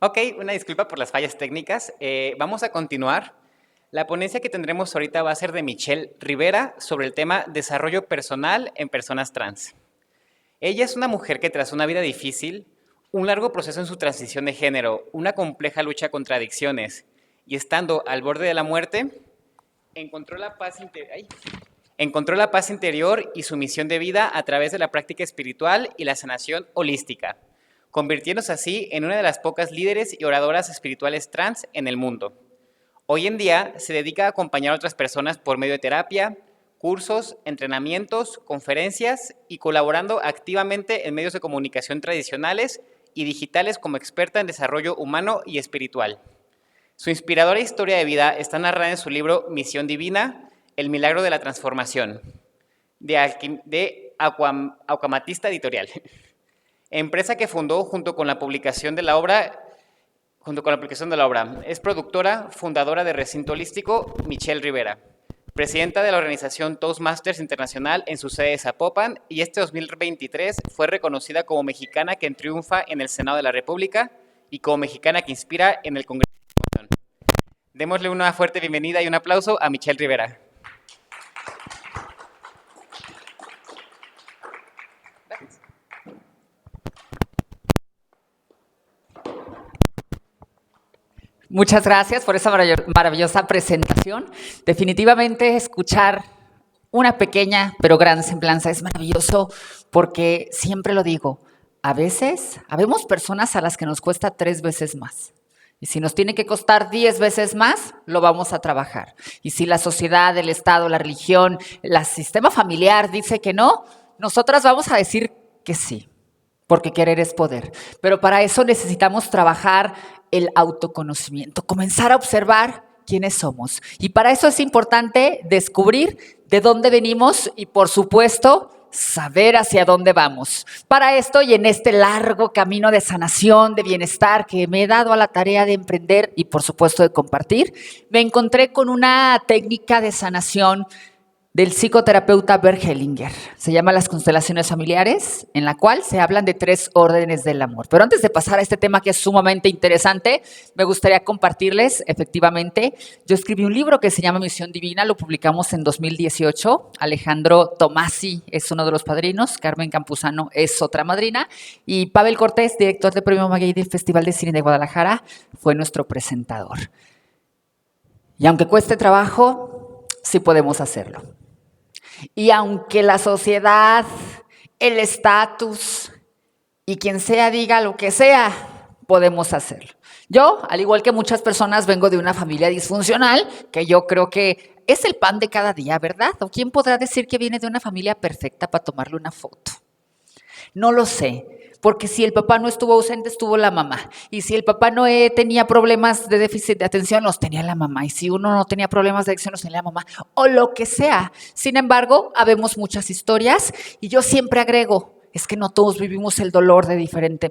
Ok, una disculpa por las fallas técnicas. Vamos a continuar. La ponencia que tendremos ahorita va a ser de Michelle Rivera sobre el tema desarrollo personal en personas trans. Ella es una mujer que tras una vida difícil, un largo proceso en su transición de género, una compleja lucha contra adicciones y estando al borde de la muerte, encontró la paz interior y su misión de vida a través de la práctica espiritual y la sanación holística, convirtiéndose así en una de las pocas líderes y oradoras espirituales trans en el mundo. Hoy en día se dedica a acompañar a otras personas por medio de terapia, cursos, entrenamientos, conferencias y colaborando activamente en medios de comunicación tradicionales y digitales como experta en desarrollo humano y espiritual. Su inspiradora historia de vida está narrada en su libro Misión Divina, El Milagro de la Transformación, de Aucamatista Editorial, empresa que fundó junto con la publicación de la obra. Es productora, fundadora de Recinto Holístico, Michelle Rivera, presidenta de la organización Toastmasters Internacional en su sede de Zapopan, y este 2023 fue reconocida como mexicana que triunfa en el Senado de la República y como mexicana que inspira en el Congreso de la Unión. Démosle una fuerte bienvenida y un aplauso a Michelle Rivera. Muchas gracias por esa maravillosa presentación. Definitivamente escuchar una pequeña pero gran semblanza es maravilloso porque siempre lo digo, a veces habemos personas a las que nos cuesta 3 veces más. Y si nos tiene que costar 10 veces más, lo vamos a trabajar. Y si la sociedad, el Estado, la religión, el sistema familiar dice que no, nosotras vamos a decir que sí, porque querer es poder. Pero para eso necesitamos trabajar el autoconocimiento, comenzar a observar quiénes somos. Y para eso es importante descubrir de dónde venimos y, por supuesto, saber hacia dónde vamos. Para esto y en este largo camino de sanación, de bienestar que me he dado a la tarea de emprender y, por supuesto, de compartir, me encontré con una técnica de sanación del psicoterapeuta Bert Hellinger. Se llama Las constelaciones familiares, en la cual se hablan de 3 órdenes del amor. Pero antes de pasar a este tema que es sumamente interesante, me gustaría compartirles, efectivamente, yo escribí un libro que se llama Misión Divina, lo publicamos en 2018. Alejandro Tomasi es uno de los padrinos, Carmen Campuzano es otra madrina, y Pavel Cortés, director de Premio Maguey del Festival de Cine de Guadalajara, fue nuestro presentador. Y aunque cueste trabajo, sí podemos hacerlo. Y aunque la sociedad, el estatus y quien sea diga lo que sea, podemos hacerlo. Yo, al igual que muchas personas, vengo de una familia disfuncional, que yo creo que es el pan de cada día, ¿verdad? ¿O quién podrá decir que viene de una familia perfecta para tomarle una foto? No lo sé. Porque si el papá no estuvo ausente, estuvo la mamá. Y si el papá no tenía problemas de déficit de atención, los tenía la mamá. Y si uno no tenía problemas de adicción, los tenía la mamá. O lo que sea. Sin embargo, habemos muchas historias y yo siempre agrego, es que no todos vivimos el dolor de diferente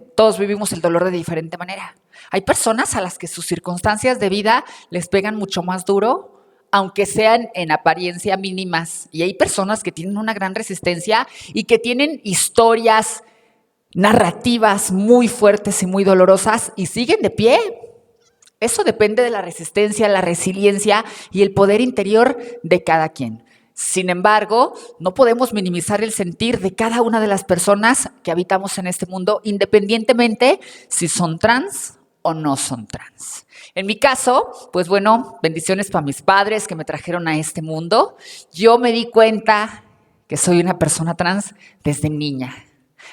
manera. Hay personas a las que sus circunstancias de vida les pegan mucho más duro, aunque sean en apariencia mínimas. Y hay personas que tienen una gran resistencia y que tienen historias narrativas muy fuertes y muy dolorosas y siguen de pie. Eso depende de la resistencia, la resiliencia y el poder interior de cada quien. Sin embargo, no podemos minimizar el sentir de cada una de las personas que habitamos en este mundo, independientemente si son trans o no son trans. En mi caso, pues bueno, bendiciones para mis padres que me trajeron a este mundo. Yo me di cuenta que soy una persona trans desde niña.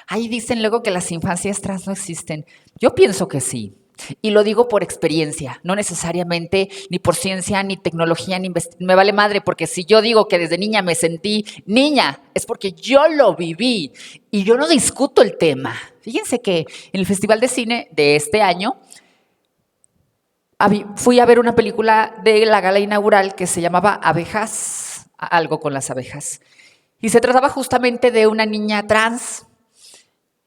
Ahí dicen luego que las infancias trans no existen. Yo pienso que sí. Y lo digo por experiencia, no necesariamente ni por ciencia, ni tecnología, ni me vale madre, porque si yo digo que desde niña me sentí niña, es porque yo lo viví y yo no discuto el tema. Fíjense que en el Festival de Cine de este año fui a ver una película de la gala inaugural que se llamaba Abejas, algo con las abejas. Y se trataba justamente de una niña trans.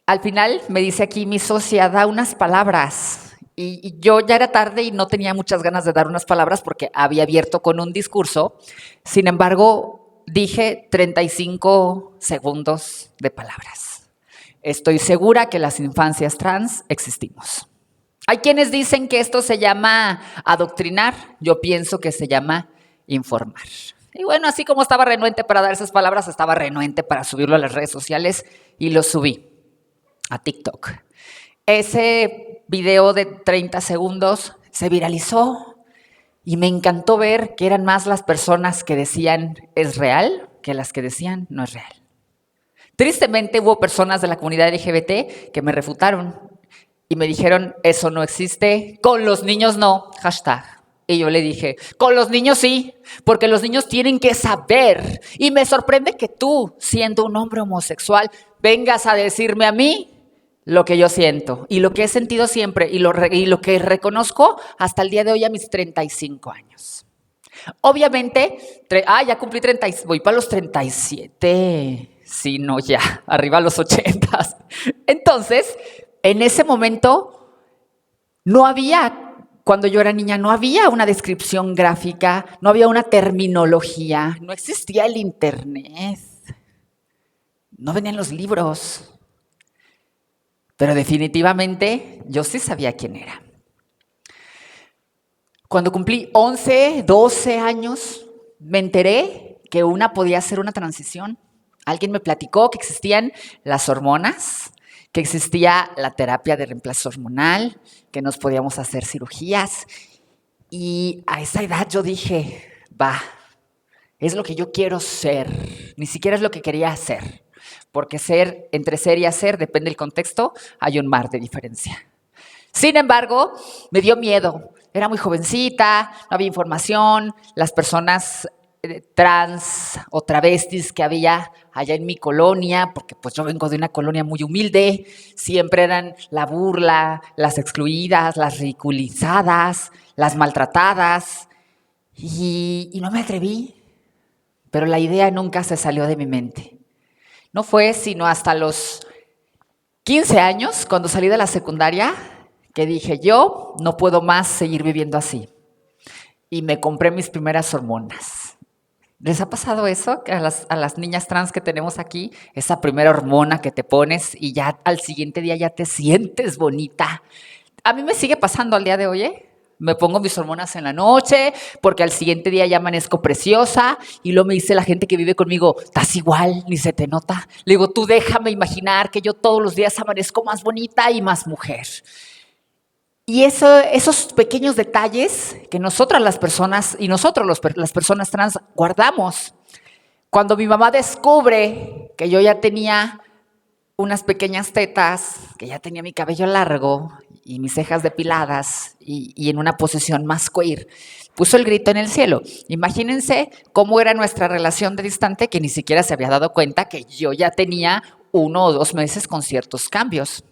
Al final me dice aquí mi socia, da unas palabras. Y yo ya era tarde y no tenía muchas ganas de dar unas palabras porque había abierto con un discurso. Sin embargo, dije 35 segundos de palabras. Estoy segura que las infancias trans existimos. Hay quienes dicen que esto se llama adoctrinar, yo pienso que se llama informar. Y bueno, así como estaba renuente para dar esas palabras, estaba renuente para subirlo a las redes sociales y lo subí a TikTok. Ese video de 30 segundos se viralizó y me encantó ver que eran más las personas que decían es real que las que decían no es real. Tristemente hubo personas de la comunidad LGBT que me refutaron y me dijeron eso no existe, con los niños no, hashtag. Y yo le dije, con los niños sí, porque los niños tienen que saber. Y me sorprende que tú, siendo un hombre homosexual, vengas a decirme a mí lo que yo siento y lo que he sentido siempre y lo que reconozco hasta el día de hoy a mis 35 años. Obviamente, ya cumplí 30, voy para los 37. Sí, no, ya, arriba a los 80. Entonces, en ese momento, no había... Cuando yo era niña no había una descripción gráfica, no había una terminología, no existía el internet, no venían los libros. Pero definitivamente yo sí sabía quién era. Cuando cumplí 11, 12 años, me enteré que una podía hacer una transición. Alguien me platicó que existían las hormonas, que existía la terapia de reemplazo hormonal, que nos podíamos hacer cirugías. Y a esa edad yo dije, va, es lo que yo quiero ser, ni siquiera es lo que quería hacer, porque entre ser y hacer, depende del contexto, hay un mar de diferencia. Sin embargo, me dio miedo, era muy jovencita, no había información, las personas trans o travestis que había allá en mi colonia, porque pues yo vengo de una colonia muy humilde, siempre eran la burla, las excluidas, las ridiculizadas, las maltratadas, y no me atreví, pero la idea nunca se salió de mi mente. No fue sino hasta los 15 años, cuando salí de la secundaria, que dije, yo no puedo más seguir viviendo así. Y me compré mis primeras hormonas. ¿Les ha pasado eso? Que a las niñas trans que tenemos aquí, esa primera hormona que te pones y ya al siguiente día ya te sientes bonita. A mí me sigue pasando al día de hoy, ¿eh? Me pongo mis hormonas en la noche porque al siguiente día ya amanezco preciosa y luego me dice la gente que vive conmigo, estás igual, ni se te nota. Le digo, tú déjame imaginar que yo todos los días amanezco más bonita y más mujer. Y esos pequeños detalles que nosotras las personas y nosotros las personas trans guardamos. Cuando mi mamá descubre que yo ya tenía unas pequeñas tetas, que ya tenía mi cabello largo y mis cejas depiladas y en una posición más queer, puso el grito en el cielo. Imagínense cómo era nuestra relación de distante, que ni siquiera se había dado cuenta que yo ya tenía 1 o 2 meses con ciertos cambios.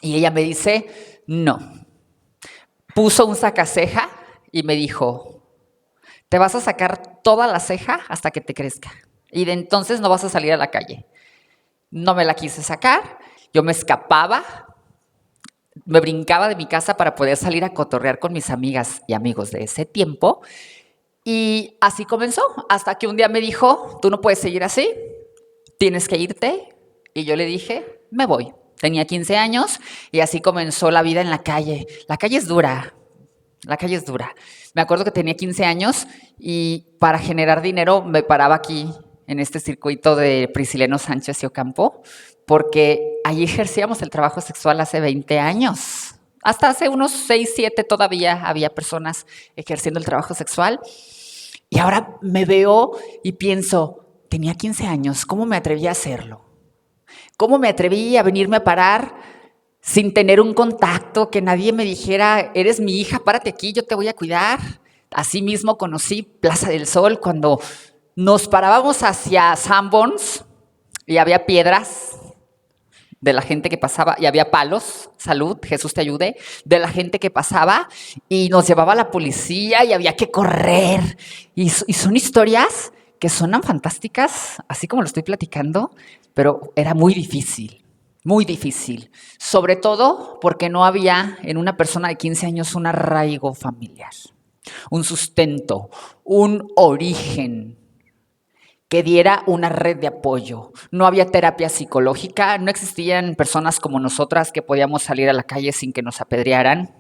Y ella me dice, no. Puso un sacaceja y me dijo, te vas a sacar toda la ceja hasta que te crezca. Y de entonces no vas a salir a la calle. No me la quise sacar, yo me escapaba, me brincaba de mi casa para poder salir a cotorrear con mis amigas y amigos de ese tiempo. Y así comenzó, hasta que un día me dijo, tú no puedes seguir así, tienes que irte. Y yo le dije, me voy. Tenía 15 años y así comenzó la vida en la calle. La calle es dura, la calle es dura. Me acuerdo que tenía 15 años y para generar dinero me paraba aquí en este circuito de Prisciliano Sánchez y Ocampo, porque allí ejercíamos el trabajo sexual hace 20 años. Hasta hace unos 6, 7 todavía había personas ejerciendo el trabajo sexual. Y ahora me veo y pienso, tenía 15 años, ¿cómo me atreví a hacerlo? ¿Cómo me atreví a venirme a parar sin tener un contacto, que nadie me dijera, eres mi hija, párate aquí, yo te voy a cuidar? Así mismo conocí Plaza del Sol cuando nos parábamos hacia Sanborns y había piedras de la gente que pasaba y había palos, salud, Jesús te ayude, de la gente que pasaba y nos llevaba la policía y había que correr. Y son historias que suenan fantásticas, así como lo estoy platicando, pero era muy difícil, sobre todo porque no había en una persona de 15 años un arraigo familiar, un sustento, un origen que diera una red de apoyo. No había terapia psicológica, no existían personas como nosotras que podíamos salir a la calle sin que nos apedrearan.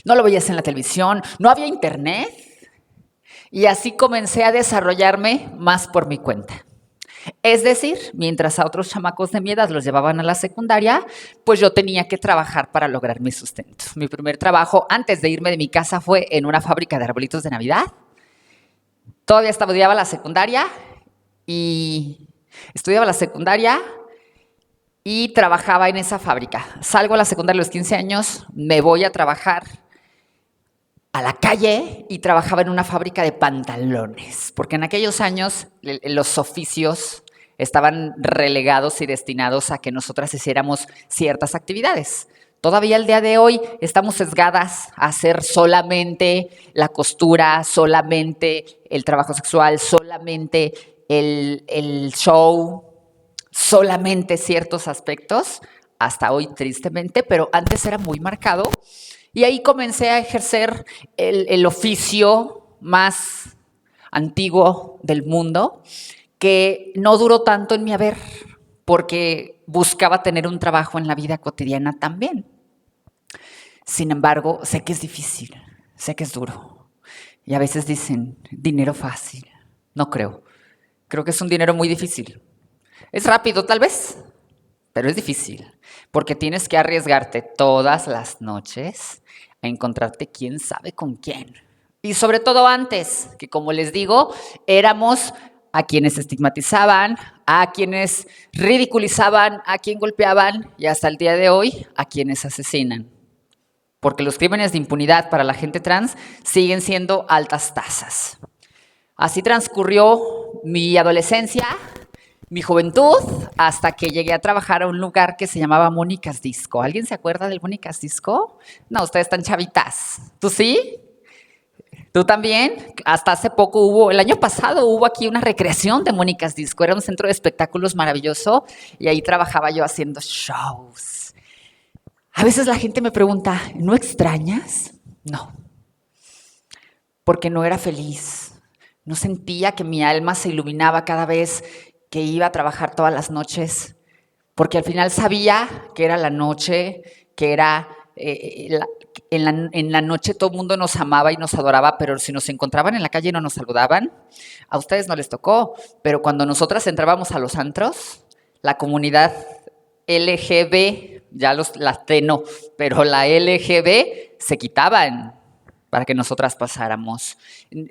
No lo veías en la televisión, no había internet. Y así comencé a desarrollarme más por mi cuenta. Es decir, mientras a otros chamacos de mi edad los llevaban a la secundaria, pues yo tenía que trabajar para lograr mi sustento. Mi primer trabajo antes de irme de mi casa fue en una fábrica de arbolitos de Navidad. Todavía estudiaba la secundaria y trabajaba en esa fábrica. Salgo a la secundaria a los 15 años, me voy a trabajar a la calle y trabajaba en una fábrica de pantalones, porque en aquellos años los oficios estaban relegados y destinados a que nosotras hiciéramos ciertas actividades. Todavía al día de hoy estamos sesgadas a hacer solamente la costura, solamente el trabajo sexual, solamente el show, solamente ciertos aspectos, hasta hoy tristemente, pero antes era muy marcado. Y ahí comencé a ejercer el oficio más antiguo del mundo, que no duró tanto en mi haber, porque buscaba tener un trabajo en la vida cotidiana también. Sin embargo, sé que es difícil, sé que es duro. Y a veces dicen, dinero fácil. No creo. Creo que es un dinero muy difícil. Es rápido tal vez, pero es difícil, porque tienes que arriesgarte todas las noches a encontrarte quién sabe con quién. Y sobre todo antes, que como les digo, éramos a quienes estigmatizaban, a quienes ridiculizaban, a quien golpeaban y hasta el día de hoy a quienes asesinan. Porque los crímenes de impunidad para la gente trans siguen siendo altas tasas. Así transcurrió mi adolescencia, mi juventud, hasta que llegué a trabajar a un lugar que se llamaba Mónica's Disco. ¿Alguien se acuerda del Mónica's Disco? No, ustedes están chavitas. ¿Tú sí? ¿Tú también? Hasta hace poco el año pasado hubo aquí una recreación de Mónica's Disco. Era un centro de espectáculos maravilloso y ahí trabajaba yo haciendo shows. A veces la gente me pregunta, ¿no extrañas? No, porque no era feliz. No sentía que mi alma se iluminaba cada vez que iba a trabajar todas las noches, porque al final sabía que era la noche, que era en la noche todo el mundo nos amaba y nos adoraba, pero si nos encontraban en la calle y no nos saludaban, a ustedes no les tocó, pero cuando nosotras entrábamos a los antros, la comunidad LGB, ya las T no, pero la LGB se quitaban para que nosotras pasáramos.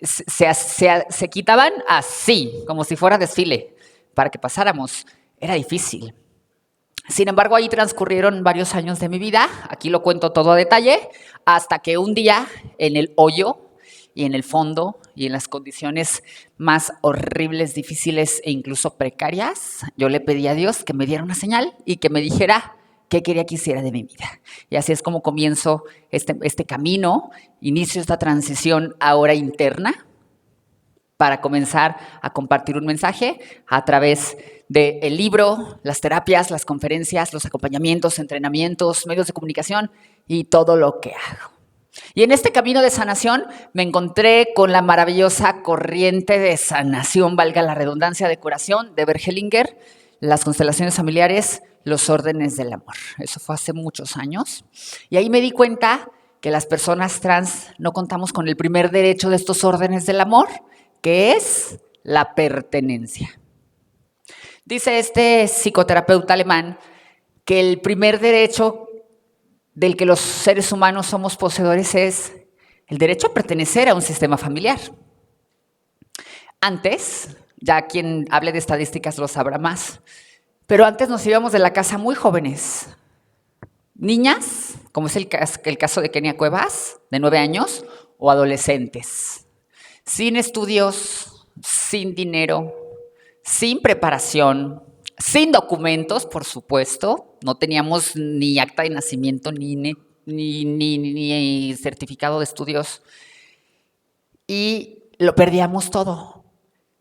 Se quitaban así, como si fuera desfile, para que pasáramos. Era difícil. Sin embargo, ahí transcurrieron varios años de mi vida, aquí lo cuento todo a detalle, hasta que un día en el hoyo y en el fondo y en las condiciones más horribles, difíciles e incluso precarias, yo le pedí a Dios que me diera una señal y que me dijera qué quería que hiciera de mi vida. Y así es como comienzo este camino, inicio esta transición ahora interna para comenzar a compartir un mensaje a través del libro, las terapias, las conferencias, los acompañamientos, entrenamientos, medios de comunicación y todo lo que hago. Y en este camino de sanación me encontré con la maravillosa corriente de sanación, valga la redundancia, de curación de Bert Hellinger, las constelaciones familiares, los órdenes del amor. Eso fue hace muchos años. Y ahí me di cuenta que las personas trans no contamos con el primer derecho de estos órdenes del amor, que es la pertenencia. Dice este psicoterapeuta alemán que el primer derecho del que los seres humanos somos poseedores es el derecho a pertenecer a un sistema familiar. Antes, ya quien hable de estadísticas lo sabrá más, pero antes nos íbamos de la casa muy jóvenes. Niñas, como es el caso de Kenia Cuevas, de 9 años, o adolescentes, sin estudios, sin dinero, sin preparación, sin documentos, por supuesto. No teníamos ni acta de nacimiento, ni certificado de estudios. Y lo perdíamos todo.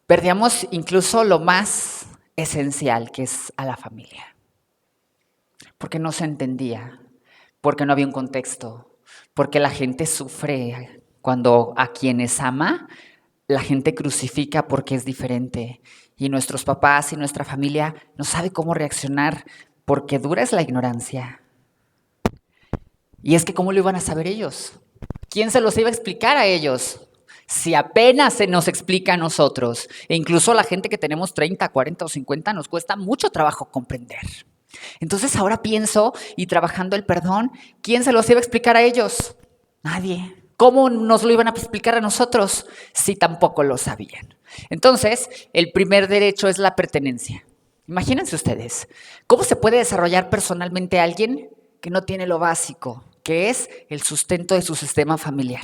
Perdíamos incluso lo más esencial, que es a la familia. Porque no se entendía, porque no había un contexto, porque la gente sufre cuando a quienes ama la gente crucifica porque es diferente y nuestros papás y nuestra familia no sabe cómo reaccionar porque dura es la ignorancia. Y es que ¿cómo lo iban a saber ellos? ¿Quién se los iba a explicar a ellos? Si apenas se nos explica a nosotros, e incluso la gente que tenemos 30, 40 o 50 nos cuesta mucho trabajo comprender. Entonces ahora pienso, y trabajando el perdón, ¿quién se los iba a explicar a ellos? Nadie. ¿Cómo nos lo iban a explicar a nosotros si tampoco lo sabían? Entonces, el primer derecho es la pertenencia. Imagínense ustedes, ¿cómo se puede desarrollar personalmente alguien que no tiene lo básico, que es el sustento de su sistema familiar?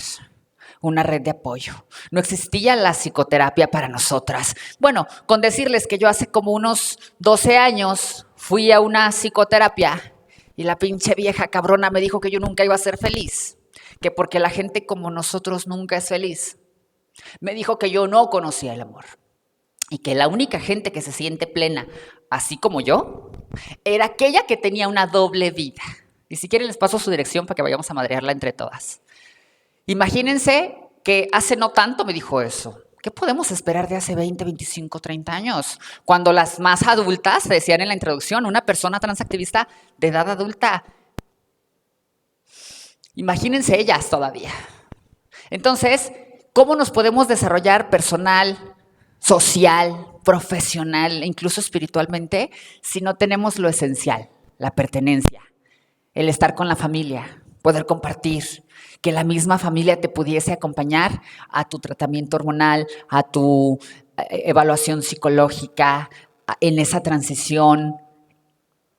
Una red de apoyo. No existía la psicoterapia para nosotras. Bueno, con decirles que yo hace como unos 12 años fui a una psicoterapia y la pinche vieja cabrona me dijo que yo nunca iba a ser feliz, que porque la gente como nosotros nunca es feliz. Me dijo que yo no conocía el amor y que la única gente que se siente plena, así como yo, era aquella que tenía una doble vida. Y si quieren les paso su dirección para que vayamos a madrearla entre todas. Imagínense que hace no tanto me dijo eso. ¿Qué podemos esperar de hace 20, 25, 30 años? Cuando las más adultas, decían en la introducción, una persona transactivista de edad adulta. Imagínense ellas todavía. Entonces, ¿cómo nos podemos desarrollar personal, social, profesional e incluso espiritualmente si no tenemos lo esencial, la pertenencia, el estar con la familia, poder compartir, que la misma familia te pudiese acompañar a tu tratamiento hormonal, a tu evaluación psicológica, en esa transición?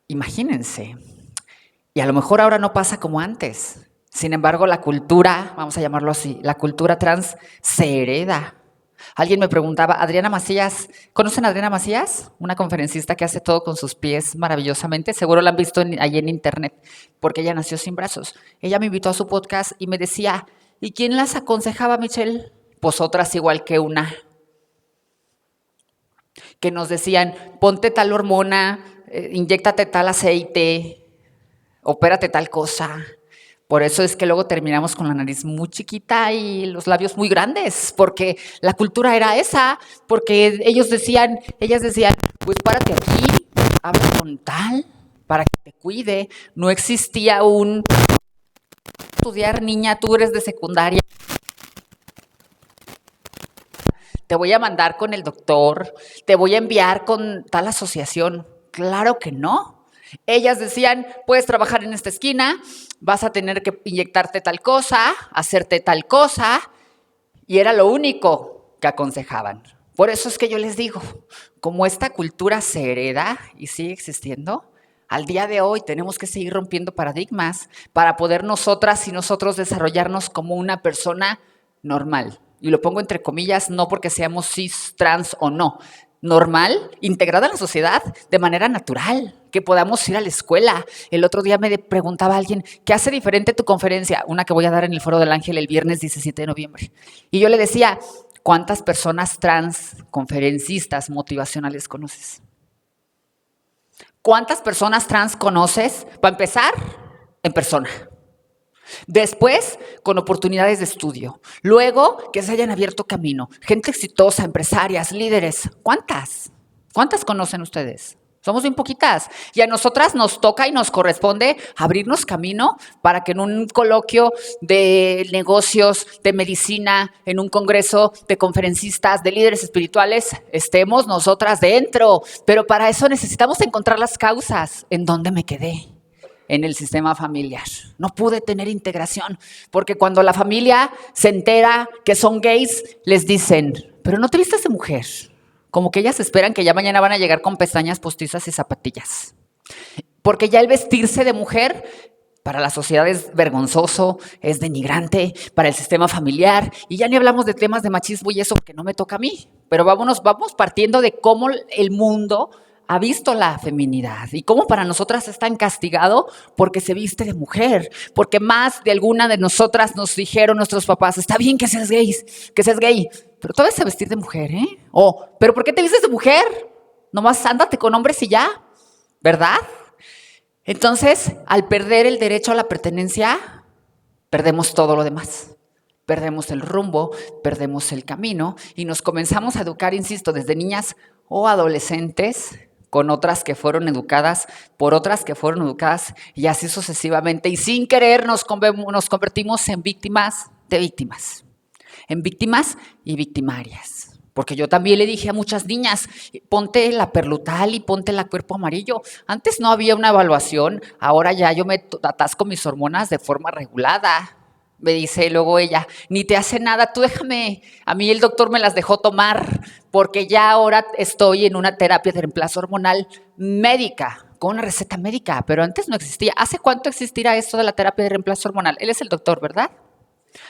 Imagínense. Y a lo mejor ahora no pasa como antes. Sin embargo, la cultura, vamos a llamarlo así, la cultura trans se hereda. Alguien me preguntaba, Adriana Macías, ¿conocen a Adriana Macías? Una conferencista que hace todo con sus pies maravillosamente. Seguro la han visto ahí en internet, porque ella nació sin brazos. Ella me invitó a su podcast y me decía, ¿y quién las aconsejaba, Michelle? Pues otras igual que una. Que nos decían, ponte tal hormona, inyéctate tal aceite, opérate tal cosa. Por eso es que luego terminamos con la nariz muy chiquita y los labios muy grandes, porque la cultura era esa, porque ellas decían, pues párate aquí, habla con tal, para que te cuide. No existía un estudiar, niña, tú eres de secundaria, te voy a mandar con el doctor, te voy a enviar con tal asociación. Claro que no. Ellas decían, puedes trabajar en esta esquina, vas a tener que inyectarte tal cosa, hacerte tal cosa, y era lo único que aconsejaban. Por eso es que yo les digo, como esta cultura se hereda y sigue existiendo, al día de hoy tenemos que seguir rompiendo paradigmas para poder nosotras y nosotros desarrollarnos como una persona normal. Y lo pongo entre comillas, no porque seamos cis, trans o no, normal, integrada en la sociedad de manera natural, que podamos ir a la escuela. El otro día me preguntaba alguien, ¿qué hace diferente tu conferencia? Una que voy a dar en el Foro del Ángel el viernes 17 de noviembre. Y yo le decía, ¿cuántas personas trans, conferencistas, motivacionales conoces? ¿Cuántas personas trans conoces? Para empezar, en persona. Después, con oportunidades de estudio. Luego, que se hayan abierto camino. Gente exitosa, empresarias, líderes. ¿Cuántas? ¿Cuántas conocen ustedes? Somos bien poquitas. Y a nosotras nos toca y nos corresponde abrirnos camino para que en un coloquio de negocios, de medicina, en un congreso de conferencistas, de líderes espirituales, estemos nosotras dentro. Pero para eso necesitamos encontrar las causas. ¿En dónde me quedé? En el sistema familiar. No pude tener integración, porque cuando la familia se entera que son gays, les dicen, pero no te vistes de mujer. Como que ellas esperan que ya mañana van a llegar con pestañas postizas y zapatillas. Porque ya el vestirse de mujer para la sociedad es vergonzoso, es denigrante, para el sistema familiar, y ya ni hablamos de temas de machismo y eso porque no me toca a mí. Pero vamos partiendo de cómo el mundo ha visto la feminidad y cómo para nosotras es tan castigado porque se viste de mujer, porque más de alguna de nosotras nos dijeron nuestros papás, está bien que seas gay, pero tú debes vestir de mujer, ¿eh? ¿Pero por qué te vistes de mujer? Nomás ándate con hombres y ya, ¿verdad? Entonces, al perder el derecho a la pertenencia, perdemos todo lo demás. Perdemos el rumbo, perdemos el camino y nos comenzamos a educar, insisto, desde niñas o adolescentes, con otras que fueron educadas por otras que fueron educadas y así sucesivamente. Y sin querer nos convertimos en víctimas de víctimas, en víctimas y victimarias. Porque yo también le dije a muchas niñas, ponte la perlutal y ponte la cuerpo amarillo. Antes no había una evaluación, ahora ya yo me atasco mis hormonas de forma regulada. Me dice luego ella, ni te hace nada, tú déjame. A mí el doctor me las dejó tomar porque ya ahora estoy en una terapia de reemplazo hormonal médica, con una receta médica, pero antes no existía. ¿Hace cuánto existirá esto de la terapia de reemplazo hormonal? Él es el doctor, ¿verdad?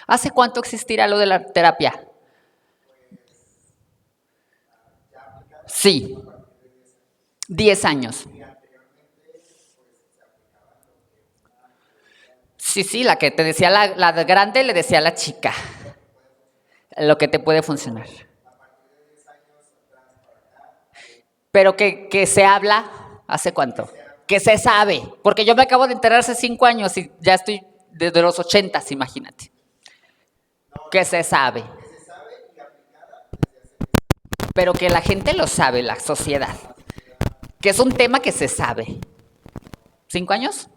¿Hace cuánto existirá lo de la terapia? Sí, 10 años. Sí, sí, la que te decía la grande le decía a la chica lo que te puede funcionar. Pero que se habla, ¿hace cuánto? Que se sabe, porque yo me acabo de enterar hace 5 años y ya estoy desde los 80, imagínate. Que se sabe. Pero que la gente lo sabe, la sociedad. Que es un tema que se sabe. ¿5 años?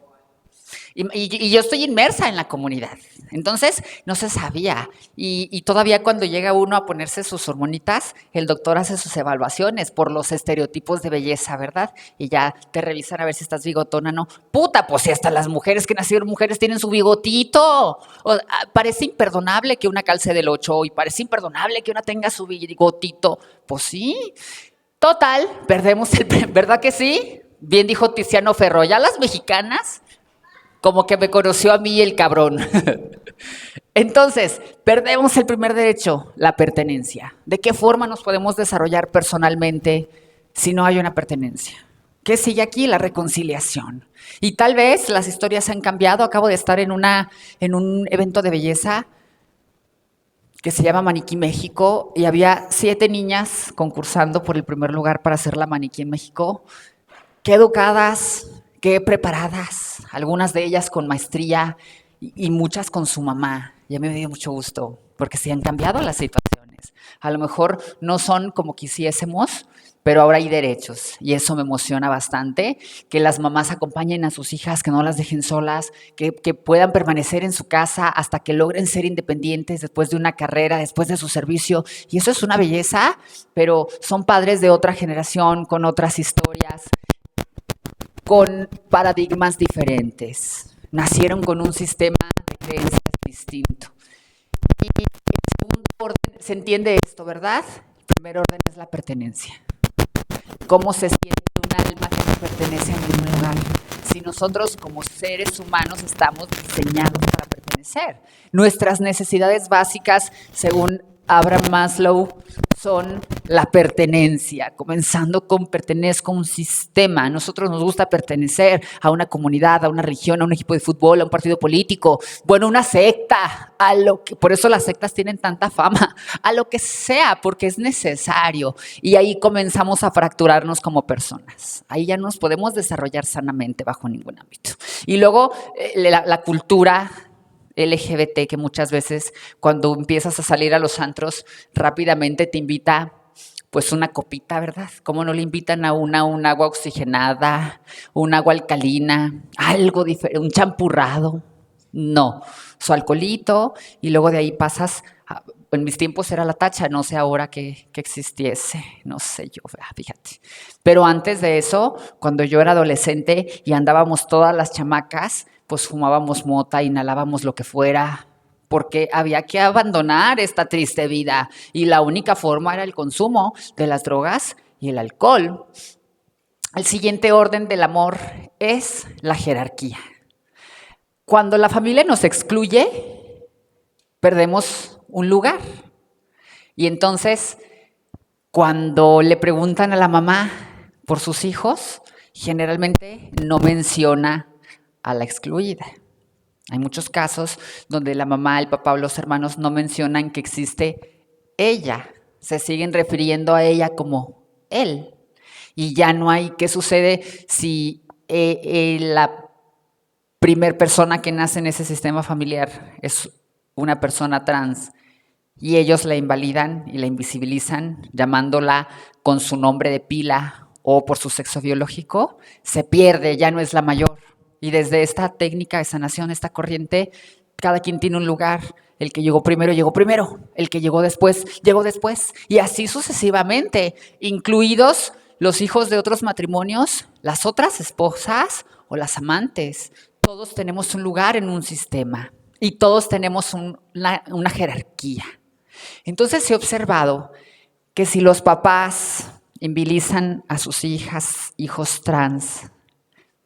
Y yo estoy inmersa en la comunidad. Entonces, no se sabía. Y todavía cuando llega uno a ponerse sus hormonitas, el doctor hace sus evaluaciones por los estereotipos de belleza, ¿verdad? Y ya te revisan a ver si estás bigotona o no. Puta, pues si hasta las mujeres que nacieron mujeres tienen su bigotito. Parece imperdonable que una calce del 8 y parece imperdonable que una tenga su bigotito. Pues sí. Total, perdemos ¿verdad que sí? Bien dijo Tiziano Ferro, ya las mexicanas como que me conoció a mí el cabrón. Entonces, perdemos el primer derecho, la pertenencia. ¿De qué forma nos podemos desarrollar personalmente si no hay una pertenencia? ¿Qué sigue aquí? La reconciliación. Y tal vez las historias han cambiado. Acabo de estar en un evento de belleza que se llama Maniquí México y había 7 niñas concursando por el primer lugar para hacer la Maniquí en México. Qué educadas, qué preparadas, algunas de ellas con maestría y muchas con su mamá. Ya me dio mucho gusto, porque sí han cambiado las situaciones. A lo mejor no son como quisiésemos, pero ahora hay derechos y eso me emociona bastante, que las mamás acompañen a sus hijas, que no las dejen solas, que puedan permanecer en su casa hasta que logren ser independientes después de una carrera, después de su servicio. Y eso es una belleza, pero son padres de otra generación, con otras historias, con paradigmas diferentes. Nacieron con un sistema de creencias distinto. Y en segundo orden, se entiende esto, ¿verdad? El primer orden es la pertenencia. ¿Cómo se siente un alma que no pertenece a ningún lugar? Si nosotros como seres humanos estamos diseñados para pertenecer. Nuestras necesidades básicas, según Abraham Maslow, son la pertenencia, comenzando con pertenezco a un sistema. A nosotros nos gusta pertenecer a una comunidad, a una religión, a un equipo de fútbol, a un partido político, bueno, una secta, por eso las sectas tienen tanta fama, a lo que sea, porque es necesario. Y ahí comenzamos a fracturarnos como personas. Ahí ya nos podemos desarrollar sanamente bajo ningún ámbito. Y luego la cultura LGBT, que muchas veces cuando empiezas a salir a los antros rápidamente te invita pues una copita, ¿verdad? ¿Cómo no le invitan a un agua oxigenada, un agua alcalina, algo diferente, un champurrado? No, su alcoholito y luego de ahí pasas, en mis tiempos era la tacha, no sé ahora que existiese, no sé yo, fíjate. Pero antes de eso, cuando yo era adolescente y andábamos todas las chamacas, pues fumábamos mota, inhalábamos lo que fuera, porque había que abandonar esta triste vida y la única forma era el consumo de las drogas y el alcohol. El siguiente orden del amor es la jerarquía. Cuando la familia nos excluye, perdemos un lugar. Y entonces, cuando le preguntan a la mamá por sus hijos, generalmente no menciona a la excluida. Hay muchos casos donde la mamá, el papá o los hermanos no mencionan que existe ella. Se siguen refiriendo a ella como él. Y ya no hay qué sucede si la primer persona que nace en ese sistema familiar es una persona trans y ellos la invalidan y la invisibilizan llamándola con su nombre de pila o por su sexo biológico, se pierde, ya no es la mayor. Y desde esta técnica de sanación, esta corriente, cada quien tiene un lugar. El que llegó primero, el que llegó después, y así sucesivamente, incluidos los hijos de otros matrimonios, las otras esposas o las amantes. Todos tenemos un lugar en un sistema y todos tenemos una jerarquía. Entonces he observado que si los papás invilizan a sus hijos trans,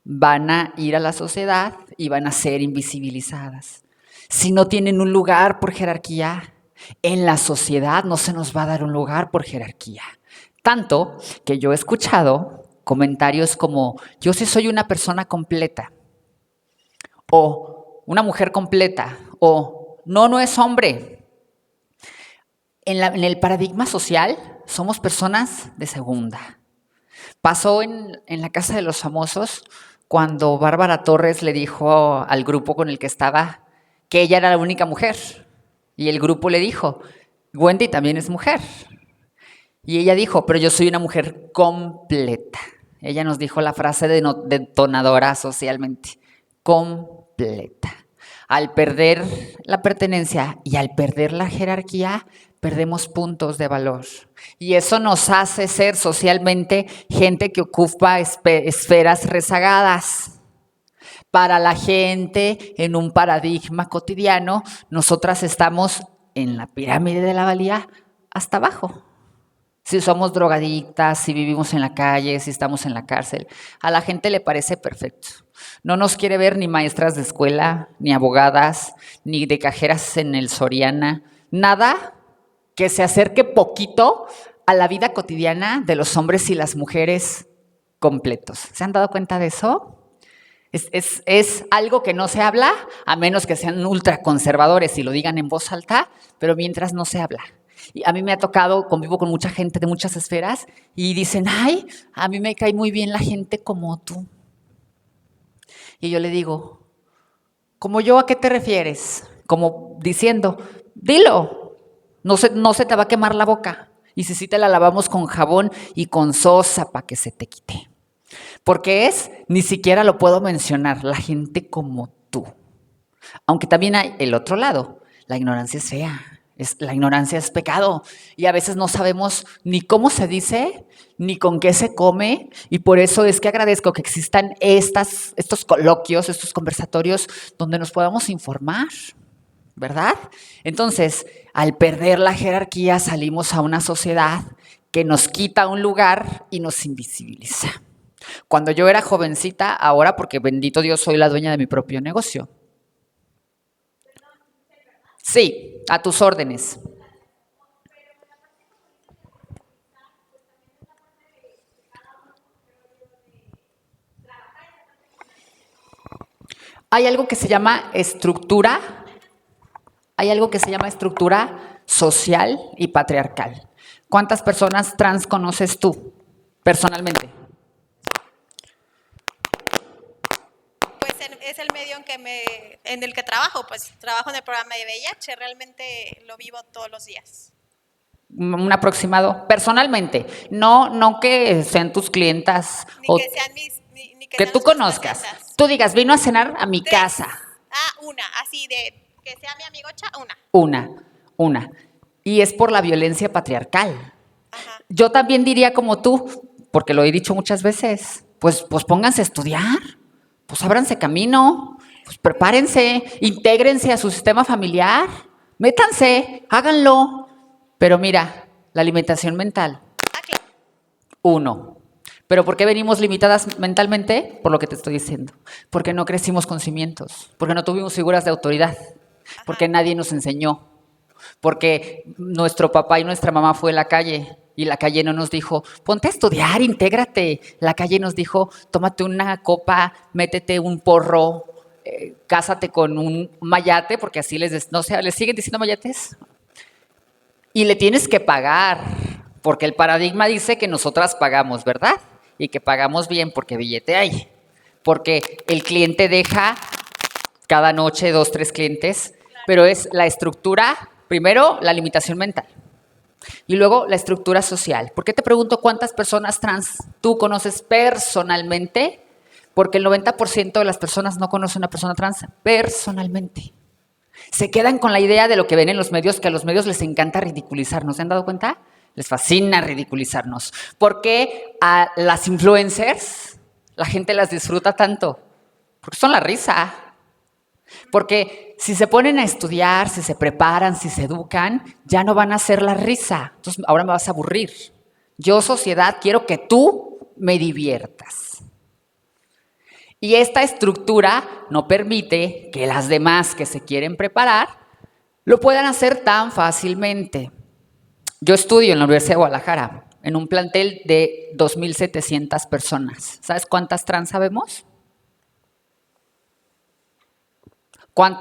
van a ir a la sociedad y van a ser invisibilizadas. Si no tienen un lugar por jerarquía, en la sociedad no se nos va a dar un lugar por jerarquía. Tanto que yo he escuchado comentarios como, yo sí soy una persona completa, o una mujer completa, o no es hombre. En el paradigma social somos personas de segunda. Pasó en la Casa de los Famosos cuando Bárbara Torres le dijo al grupo con el que estaba que ella era la única mujer. Y el grupo le dijo, Wendy también es mujer. Y ella dijo, pero yo soy una mujer completa. Ella nos dijo la frase detonadora socialmente, completa. Al perder la pertenencia y al perder la jerarquía, perdemos puntos de valor. Y eso nos hace ser socialmente gente que ocupa esferas rezagadas. Para la gente, en un paradigma cotidiano, nosotras estamos en la pirámide de la valía hasta abajo. Si somos drogadictas, si vivimos en la calle, si estamos en la cárcel, a la gente le parece perfecto. No nos quiere ver ni maestras de escuela, ni abogadas, ni de cajeras en el Soriana, nada que se acerque poquito a la vida cotidiana de los hombres y las mujeres completos. ¿Se han dado cuenta de eso? Es algo que no se habla, a menos que sean ultraconservadores y lo digan en voz alta, pero mientras no se habla. Y a mí me ha tocado, convivo con mucha gente de muchas esferas y dicen, ay, a mí me cae muy bien la gente como tú. Y yo le digo, ¿como yo a qué te refieres? Como diciendo, dilo, no se te va a quemar la boca. Y si sí te la lavamos con jabón y con sosa para que se te quite. Porque ni siquiera lo puedo mencionar, la gente como tú. Aunque también hay el otro lado, la ignorancia es fea. La ignorancia es pecado y a veces no sabemos ni cómo se dice, ni con qué se come, y por eso es que agradezco que existan estos coloquios, estos conversatorios donde nos podamos informar, ¿verdad? Entonces, al perder la jerarquía salimos a una sociedad que nos quita un lugar y nos invisibiliza. Cuando yo era jovencita, ahora porque bendito Dios soy la dueña de mi propio negocio. Sí, a tus órdenes. Hay algo que se llama estructura, social y patriarcal. ¿Cuántas personas trans conoces tú personalmente? Es el medio en el que trabajo, pues trabajo en el programa de VIH, realmente lo vivo todos los días. Un aproximado, personalmente, no que sean tus clientas ni que sean ni que tú conozcas. Pacientes. Tú digas, vino a cenar a mi casa. Una, así de que sea mi amigocha, Una. Y es por la violencia patriarcal. Ajá. Yo también diría como tú, porque lo he dicho muchas veces, pues pónganse a estudiar. Pues ábranse camino, pues prepárense, intégrense a su sistema familiar, métanse, háganlo. Pero mira, la alimentación mental. Claro. 1. ¿Pero por qué venimos limitadas mentalmente? Por lo que te estoy diciendo. Porque no crecimos con cimientos, porque no tuvimos figuras de autoridad, porque nadie nos enseñó, porque nuestro papá y nuestra mamá fue a la calle. Y la calle no nos dijo, ponte a estudiar, intégrate. La calle nos dijo, tómate una copa, métete un porro, cásate con un mayate, porque así les siguen diciendo mayates. Y le tienes que pagar, porque el paradigma dice que nosotras pagamos, ¿verdad? Y que pagamos bien porque billete hay. Porque el cliente deja cada noche 2, 3 clientes. Pero es la estructura, primero la limitación mental y luego la estructura social. ¿Por qué te pregunto cuántas personas trans tú conoces personalmente? Porque el 90% de las personas no conocen a una persona trans personalmente. Se quedan con la idea de lo que ven en los medios, que a los medios les encanta ridiculizarnos. ¿Se han dado cuenta? Les fascina ridiculizarnos. ¿Por qué a las influencers la gente las disfruta tanto? Porque son la risa. Porque si se ponen a estudiar, si se preparan, si se educan, ya no van a hacer la risa. Entonces ahora me vas a aburrir. Yo, sociedad, quiero que tú me diviertas. Y esta estructura no permite que las demás que se quieren preparar lo puedan hacer tan fácilmente. Yo estudio en la Universidad de Guadalajara, en un plantel de 2,700 personas. ¿Sabes cuántas trans sabemos?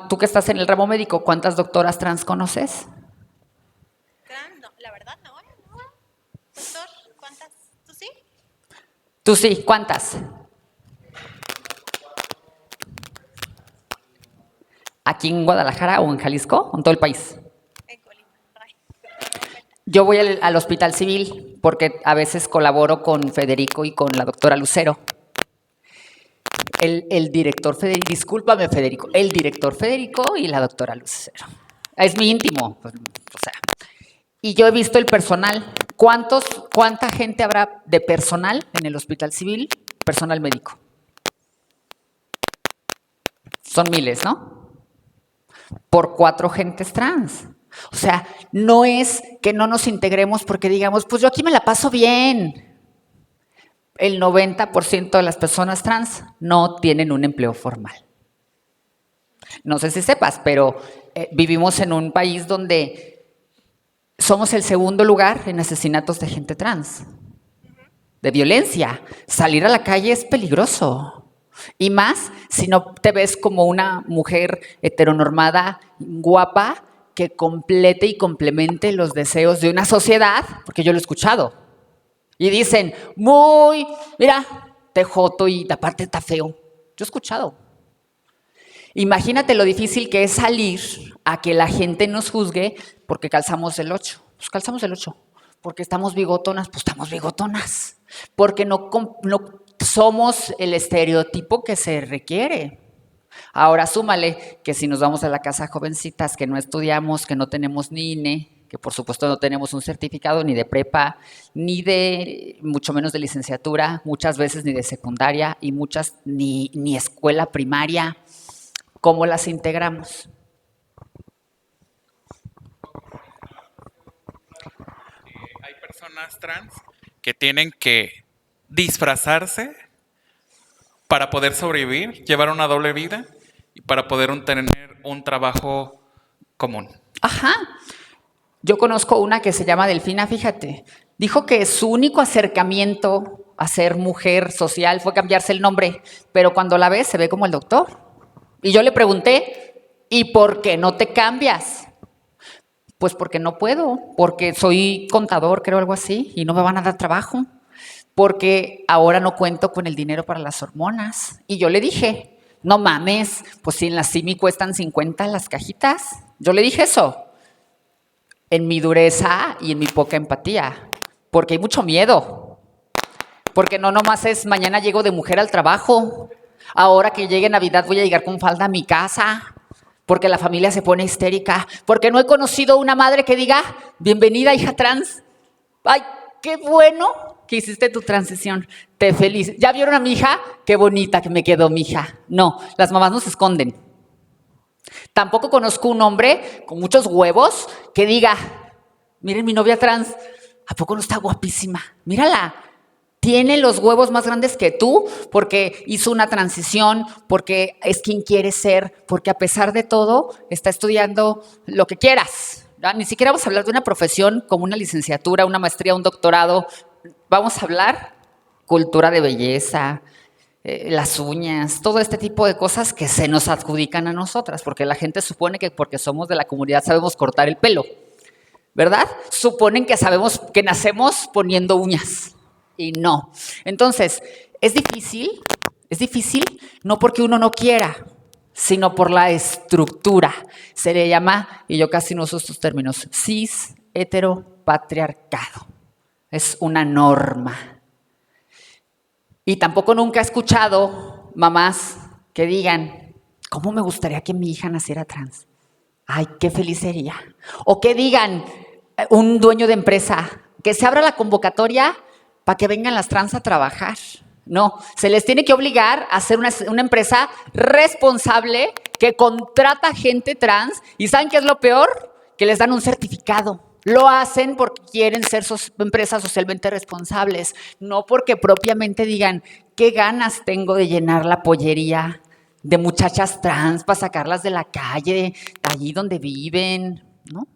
Tú que estás en el ramo médico, ¿cuántas doctoras trans conoces? No, la verdad no. Doctor, ¿cuántas? ¿Tú sí? Tú sí, ¿cuántas? ¿Aquí en Guadalajara o en Jalisco? ¿O en todo el país? En Colima. Yo voy al Hospital Civil porque a veces colaboro con Federico y con la doctora Lucero. El director Federico, discúlpame Federico, el director Federico y la doctora Lucero. Es mi íntimo, pues, o sea. Y yo he visto el personal. ¿Cuánta gente habrá de personal en el Hospital Civil? Personal médico. Son miles, ¿no? Por 4 gentes trans. O sea, no es que no nos integremos porque digamos, pues yo aquí me la paso bien. El 90% de las personas trans no tienen un empleo formal. No sé si sepas, pero vivimos en un país donde somos el segundo lugar en asesinatos de gente trans, de violencia. Salir a la calle es peligroso. Y más si no te ves como una mujer heteronormada, guapa, que complete y complemente los deseos de una sociedad, porque yo lo he escuchado. Y dicen, mira, te joto y aparte está feo. Yo he escuchado. Imagínate lo difícil que es salir a que la gente nos juzgue porque calzamos el 8. Pues calzamos el 8. Porque estamos bigotonas, pues estamos bigotonas. Porque no somos el estereotipo que se requiere. Ahora súmale que si nos vamos a la casa jovencitas, que no estudiamos, que no tenemos ni INE, que por supuesto no tenemos un certificado ni de prepa, ni de, mucho menos de licenciatura, muchas veces ni de secundaria y muchas ni escuela primaria. ¿Cómo las integramos? Hay personas trans que tienen que disfrazarse para poder sobrevivir, llevar una doble vida y para poder tener un trabajo común. Ajá. Yo conozco una que se llama Delfina, fíjate. Dijo que su único acercamiento a ser mujer social fue cambiarse el nombre, pero cuando la ves se ve como el doctor. Y yo le pregunté, ¿y por qué no te cambias? Pues porque no puedo, porque soy contador, creo algo así, y no me van a dar trabajo. Porque ahora no cuento con el dinero para las hormonas. Y yo le dije, no mames, pues si en la CIMI cuestan 50 las cajitas. Yo le dije eso. En mi dureza y en mi poca empatía, porque hay mucho miedo, porque no nomás es mañana llego de mujer al trabajo, ahora que llegue Navidad voy a llegar con falda a mi casa, porque la familia se pone histérica, porque no he conocido una madre que diga, bienvenida hija trans, ay, qué bueno que hiciste tu transición, te felicito. ¿Ya vieron a mi hija? Qué bonita que me quedó mi hija. No, las mamás no se esconden. Tampoco conozco un hombre con muchos huevos que diga, miren mi novia trans, ¿a poco no está guapísima? Mírala, tiene los huevos más grandes que tú porque hizo una transición, porque es quien quiere ser, porque a pesar de todo está estudiando lo que quieras. ¿No? Ni siquiera vamos a hablar de una profesión como una licenciatura, una maestría, un doctorado. Vamos a hablar cultura de belleza, las uñas, todo este tipo de cosas que se nos adjudican a nosotras, porque la gente supone que porque somos de la comunidad sabemos cortar el pelo, ¿verdad? Suponen que sabemos que nacemos poniendo uñas y no. Entonces, es difícil no porque uno no quiera, sino por la estructura. Se le llama, y yo casi no uso estos términos, cis heteropatriarcado. Es una norma. Y tampoco nunca he escuchado mamás que digan, ¿cómo me gustaría que mi hija naciera trans? Ay, qué feliz sería. O que digan, un dueño de empresa, que se abra la convocatoria para que vengan las trans a trabajar. No, se les tiene que obligar a ser una empresa responsable que contrata gente trans. ¿Y saben qué es lo peor? Que les dan un certificado. Lo hacen porque quieren ser empresas socialmente responsables, no porque propiamente digan, qué ganas tengo de llenar la pollería de muchachas trans para sacarlas de la calle, allí donde viven, ¿no?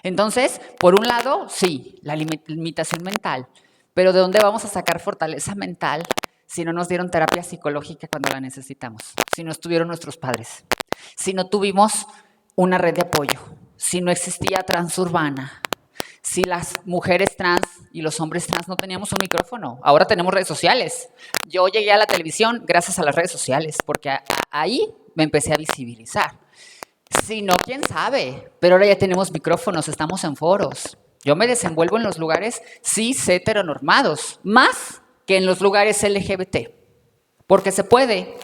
Entonces, por un lado, sí, la limitación mental, pero ¿de dónde vamos a sacar fortaleza mental si no nos dieron terapia psicológica cuando la necesitamos? Si no estuvieron nuestros padres, si no tuvimos una red de apoyo, si no existía Transurbana, si las mujeres trans y los hombres trans no teníamos un micrófono. Ahora tenemos redes sociales. Yo llegué a la televisión gracias a las redes sociales, porque ahí me empecé a visibilizar. Si no, quién sabe, pero ahora ya tenemos micrófonos, estamos en foros. Yo me desenvuelvo en los lugares cis heteronormados, más que en los lugares LGBT, porque se puede.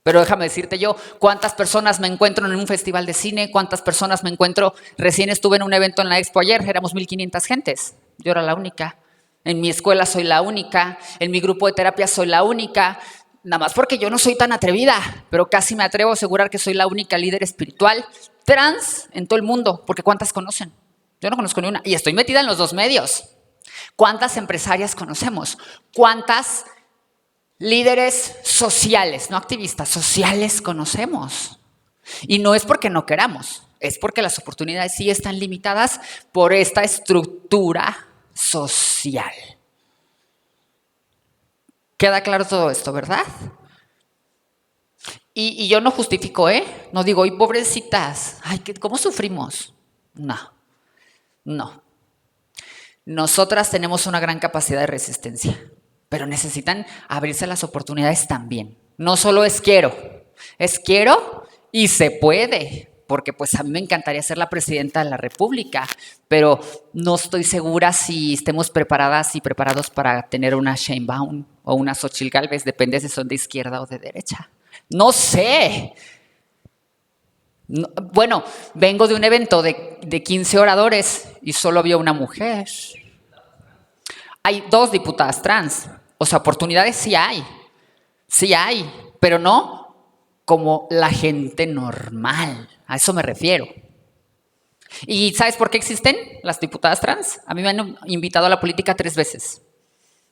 Pero déjame decirte yo, ¿cuántas personas me encuentro en un festival de cine? ¿Cuántas personas me encuentro? Recién estuve en un evento en la Expo ayer, éramos 1,500 gentes. Yo era la única. En mi escuela soy la única. En mi grupo de terapia soy la única. Nada más porque yo no soy tan atrevida, pero casi me atrevo a asegurar que soy la única líder espiritual trans en todo el mundo. Porque ¿cuántas conocen? Yo no conozco ni una. Y estoy metida en los dos medios. ¿Cuántas empresarias conocemos? ¿Cuántas líderes sociales, no activistas, sociales conocemos? Y no es porque no queramos, es porque las oportunidades sí están limitadas por esta estructura social. ¿Queda claro todo esto, verdad? Y yo no justifico, no digo, ¡ay, pobrecitas! ¡Ay, cómo sufrimos! No. Nosotras tenemos una gran capacidad de resistencia, pero necesitan abrirse las oportunidades también. No solo es quiero y se puede, porque pues a mí me encantaría ser la presidenta de la República, pero no estoy segura si estemos preparadas y preparados para tener una Sheinbaum o una Xóchitl Gálvez, depende si son de izquierda o de derecha. No sé. No, bueno, vengo de un evento de 15 oradores y solo había una mujer. Hay 2 diputadas trans. O sea, oportunidades sí hay, pero no como la gente normal. A eso me refiero. ¿Y sabes por qué existen las diputadas trans? A mí me han invitado a la política 3 veces.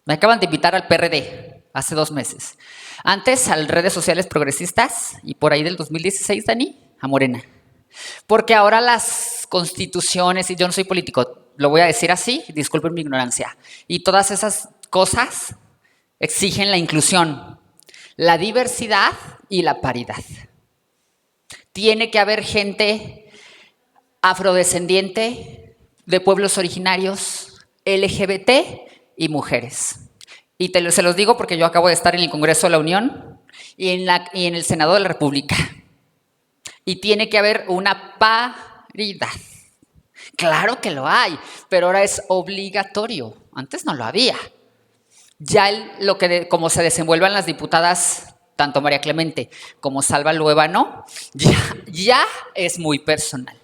Me acaban de invitar al PRD hace 2 meses. Antes a las redes sociales progresistas y por ahí del 2016, Dani, a Morena. Porque ahora las constituciones, y yo no soy político, lo voy a decir así, disculpen mi ignorancia, y todas esas cosas exigen la inclusión, la diversidad y la paridad. Tiene que haber gente afrodescendiente, de pueblos originarios, LGBT y mujeres. Y se los digo porque yo acabo de estar en el Congreso de la Unión y en el Senado de la República. Y tiene que haber una paridad. Claro que lo hay, pero ahora es obligatorio. Antes no lo había. Ya como se desenvuelvan las diputadas, tanto María Clemente como Salva Luébano, ya es muy personal.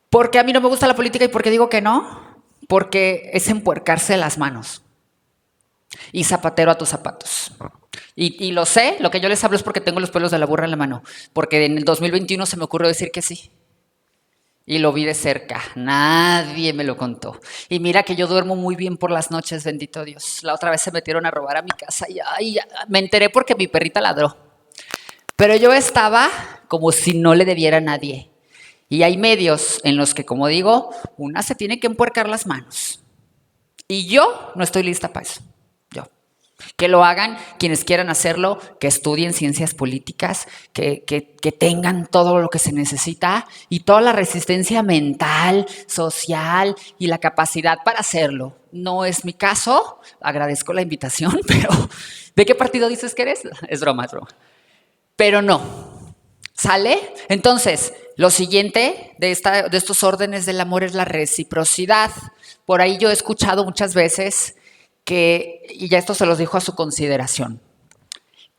¿Por qué a mí no me gusta la política y por qué digo que no? Porque es empuercarse las manos. Y zapatero a tus zapatos. Y lo sé, lo que yo les hablo es porque tengo los pelos de la burra en la mano. Porque en el 2021 se me ocurrió decir que sí. Y lo vi de cerca. Nadie me lo contó. Y mira que yo duermo muy bien por las noches, bendito Dios. La otra vez se metieron a robar a mi casa y me enteré porque mi perrita ladró. Pero yo estaba como si no le debiera a nadie. Y hay medios en los que, como digo, una se tiene que empuercar las manos. Y yo no estoy lista para eso. Que lo hagan quienes quieran hacerlo, que estudien ciencias políticas, que tengan todo lo que se necesita y toda la resistencia mental, social y la capacidad para hacerlo. No es mi caso, agradezco la invitación, pero ¿de qué partido dices que eres? Es broma, es broma. Pero no. ¿Sale? Entonces, lo siguiente de estos órdenes del amor es la reciprocidad. Por ahí yo he escuchado muchas veces que, y ya esto se los dejo a su consideración,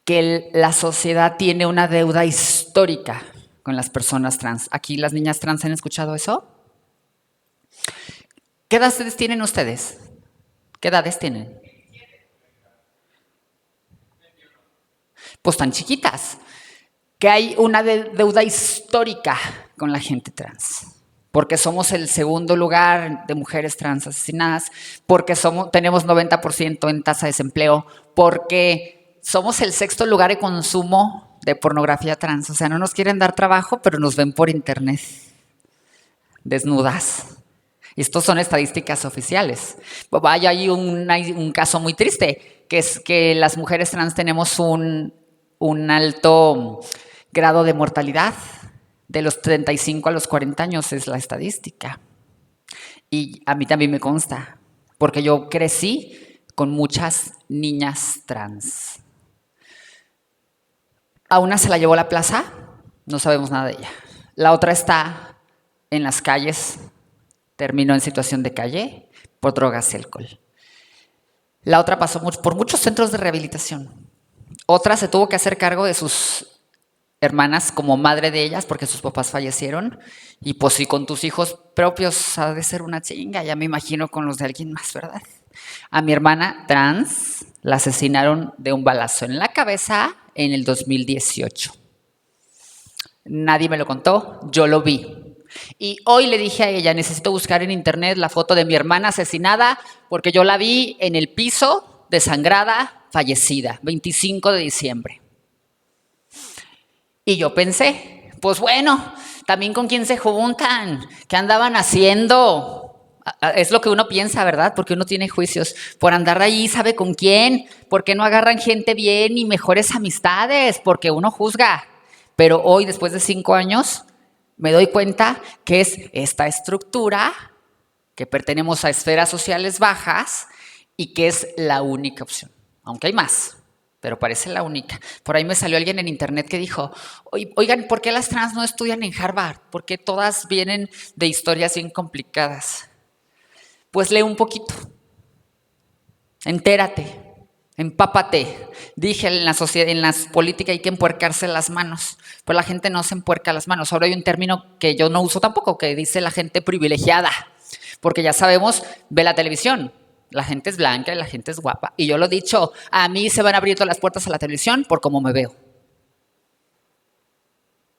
que la sociedad tiene una deuda histórica con las personas trans. ¿Aquí las niñas trans han escuchado eso? ¿Qué edades tienen ustedes? ¿Qué edades tienen? Pues tan chiquitas. Que hay una deuda histórica con la gente trans. Porque somos el segundo lugar de mujeres trans asesinadas, porque tenemos 90% en tasa de desempleo, porque somos el sexto lugar de consumo de pornografía trans. O sea, no nos quieren dar trabajo, pero nos ven por internet, desnudas. Y estos son estadísticas oficiales. Vaya, hay un caso muy triste, que es que las mujeres trans tenemos un alto grado de mortalidad. De los 35 a los 40 años es la estadística. Y a mí también me consta, porque yo crecí con muchas niñas trans. A una se la llevó a la plaza, no sabemos nada de ella. La otra está en las calles, terminó en situación de calle por drogas y alcohol. La otra pasó por muchos centros de rehabilitación. Otra se tuvo que hacer cargo de sus hermanas como madre de ellas porque sus papás fallecieron. Y pues si con tus hijos propios ha de ser una chinga, ya me imagino con los de alguien más, ¿verdad? A mi hermana trans la asesinaron de un balazo en la cabeza en el 2018. Nadie me lo contó, yo lo vi. Y hoy le dije a ella, necesito buscar en internet la foto de mi hermana asesinada porque yo la vi en el piso, desangrada, fallecida, 25 de diciembre. Y yo pensé, pues bueno, también con quién se juntan, qué andaban haciendo. Es lo que uno piensa, ¿verdad? Porque uno tiene juicios. Por andar ahí, ¿sabe con quién? ¿Por qué no agarran gente bien y mejores amistades? Porque uno juzga. Pero hoy, después de 5 años, me doy cuenta que es esta estructura, que pertenecemos a esferas sociales bajas y que es la única opción. Aunque hay más, pero parece la única. Por ahí me salió alguien en internet que dijo, oigan, ¿por qué las trans no estudian en Harvard? ¿Por qué todas vienen de historias bien complicadas? Pues lee un poquito, entérate, empápate. Dije en la sociedad, en la política hay que empuercarse las manos, pero la gente no se empuerca las manos. Ahora hay un término que yo no uso tampoco, que dice la gente privilegiada, porque ya sabemos, ve la televisión. La gente es blanca y la gente es guapa. Y yo lo he dicho, a mí se van a abrir todas las puertas a la televisión por cómo me veo.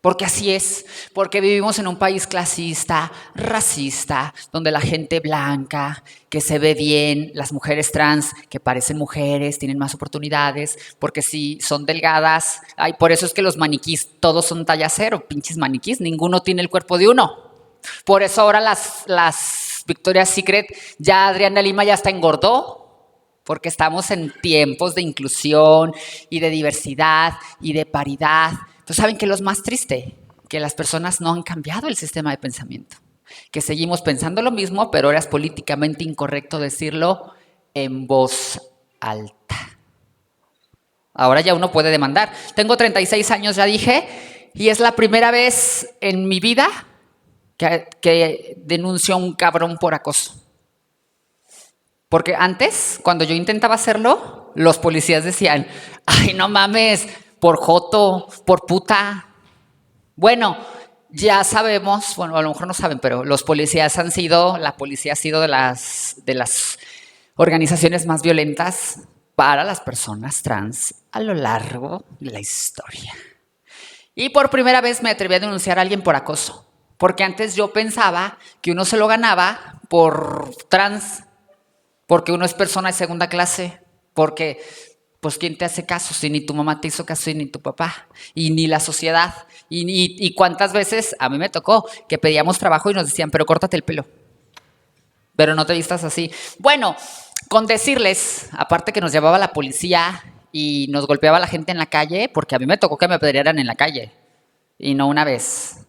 Porque así es, porque vivimos en un país clasista, racista, donde la gente blanca, que se ve bien, las mujeres trans, que parecen mujeres, tienen más oportunidades, porque si son delgadas, por eso es que los maniquís todos son talla cero, pinches maniquís, ninguno tiene el cuerpo de uno. Por eso ahora las Victoria's Secret, ya Adriana Lima ya hasta engordó, porque estamos en tiempos de inclusión y de diversidad y de paridad. Entonces, ¿saben qué es lo más triste? Que las personas no han cambiado el sistema de pensamiento. Que seguimos pensando lo mismo, pero ahora es políticamente incorrecto decirlo en voz alta. Ahora ya uno puede demandar. Tengo 36 años, ya dije, y es la primera vez en mi vida que denunció a un cabrón por acoso. Porque antes, cuando yo intentaba hacerlo, los policías decían, ay, no mames, por joto, por puta. Bueno, ya sabemos, bueno, a lo mejor no saben, pero los policías la policía ha sido de las organizaciones más violentas para las personas trans a lo largo de la historia. Y por primera vez me atreví a denunciar a alguien por acoso. Porque antes yo pensaba que uno se lo ganaba por trans, porque uno es persona de segunda clase, porque, pues, ¿quién te hace caso? Si ni tu mamá te hizo caso y ni tu papá, y ni la sociedad. Y cuántas veces a mí me tocó que pedíamos trabajo y nos decían, pero córtate el pelo, pero no te vistas así. Bueno, Con decirles, aparte que nos llevaba la policía y nos golpeaba la gente en la calle, porque a mí me tocó que me apedrearan en la calle, y no una vez,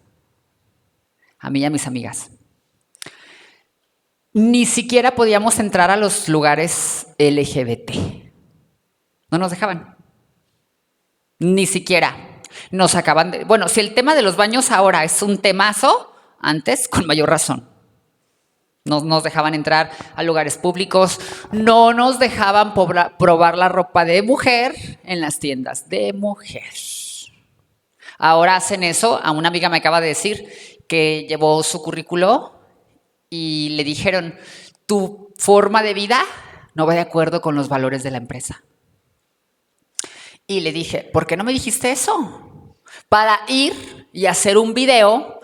a mí y a mis amigas. Ni siquiera podíamos entrar a los lugares LGBT. No nos dejaban. Ni siquiera. Nos sacaban de... Bueno, si el tema de los baños ahora es un temazo, antes con mayor razón. No nos dejaban entrar a lugares públicos, no nos dejaban probar la ropa de mujer en las tiendas de mujer. Ahora hacen eso. A una amiga me acaba de decir que llevó su currículo y le dijeron, tu forma de vida no va de acuerdo con los valores de la empresa. Y le dije, ¿por qué no me dijiste eso? Para ir y hacer un video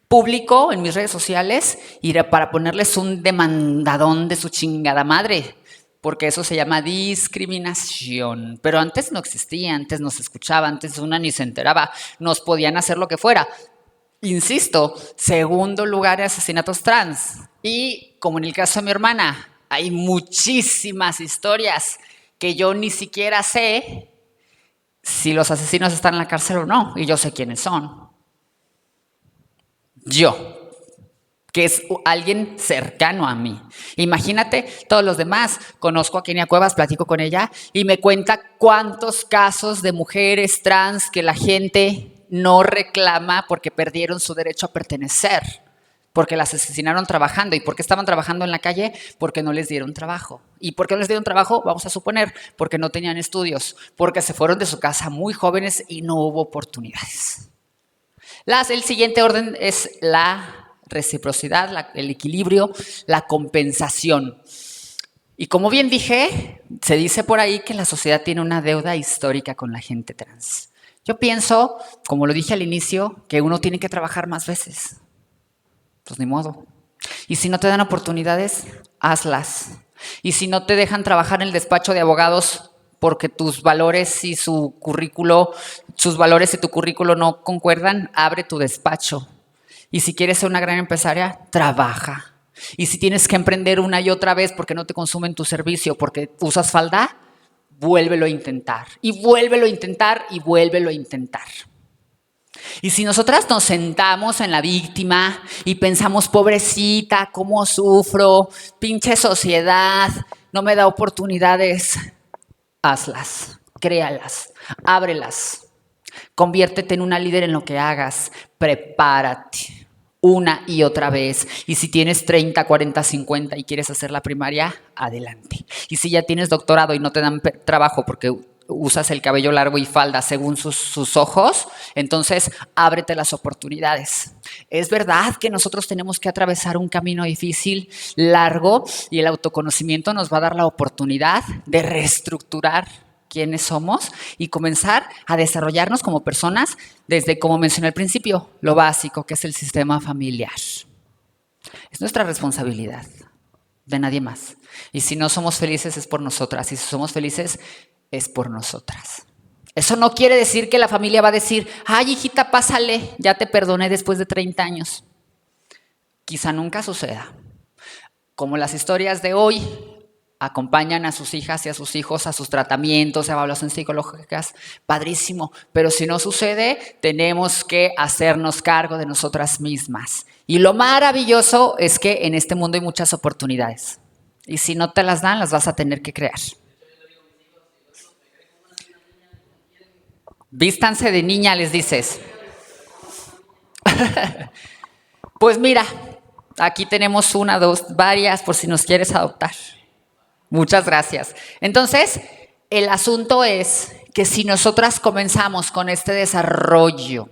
público en mis redes sociales y para ponerles un demandadón de su chingada madre, porque eso se llama discriminación. Pero antes no existía, antes no se escuchaba, antes una ni se enteraba, nos podían hacer lo que fuera. Insisto, segundo lugar, asesinatos trans. Y como en el caso de mi hermana, hay muchísimas historias que yo ni siquiera sé si los asesinos están en la cárcel o no, y yo sé quiénes son. Yo, que es alguien cercano a mí. Imagínate todos los demás. Conozco a Kenia Cuevas, platico con ella y me cuenta cuántos casos de mujeres trans que la gente no reclama porque perdieron su derecho a pertenecer, porque las asesinaron trabajando. ¿Y por qué estaban trabajando en la calle? Porque no les dieron trabajo. ¿Y por qué no les dieron trabajo? Vamos a suponer, porque no tenían estudios, porque se fueron de su casa muy jóvenes y no hubo oportunidades. El siguiente orden es la reciprocidad, el equilibrio, la compensación. Y como bien dije, se dice por ahí que la sociedad tiene una deuda histórica con la gente trans. Yo pienso, como lo dije al inicio, que uno tiene que trabajar más veces. Pues ni modo. Y si no te dan oportunidades, hazlas. Y si no te dejan trabajar en el despacho de abogados porque tus valores y sus valores y tu currículo no concuerdan, abre tu despacho. Y si quieres ser una gran empresaria, trabaja. Y si tienes que emprender una y otra vez porque no te consumen tu servicio, porque usas falda, vuélvelo a intentar. Y vuélvelo a intentar y vuélvelo a intentar. Y si nosotras nos sentamos en la víctima y pensamos, pobrecita, cómo sufro, pinche sociedad, no me da oportunidades, hazlas, créalas, ábrelas, conviértete en una líder en lo que hagas, prepárate una y otra vez. Y si tienes 30, 40, 50 y quieres hacer la primaria, adelante. Y si ya tienes doctorado y no te dan trabajo porque usas el cabello largo y falda según sus ojos, entonces ábrete las oportunidades. Es verdad que nosotros tenemos que atravesar un camino difícil, largo, y el autoconocimiento nos va a dar la oportunidad de reestructurar quiénes somos y comenzar a desarrollarnos como personas desde, como mencioné al principio, lo básico, que es el sistema familiar. Es nuestra responsabilidad, de nadie más. Y si no somos felices es por nosotras, y si somos felices es por nosotras. Eso no quiere decir que la familia va a decir, ay, hijita, pásale, ya te perdoné después de 30 años. Quizá nunca suceda. Como las historias de hoy acompañan a sus hijas y a sus hijos a sus tratamientos, evaluaciones psicológicas, padrísimo. Pero si no sucede, tenemos que hacernos cargo de nosotras mismas. Y lo maravilloso es que en este mundo hay muchas oportunidades. Y si no te las dan, las vas a tener que crear. Vístanse de niña, les dices. Pues mira, aquí tenemos una, dos, varias, por si nos quieres adoptar. Muchas gracias. Entonces, el asunto es que si nosotras comenzamos con este desarrollo,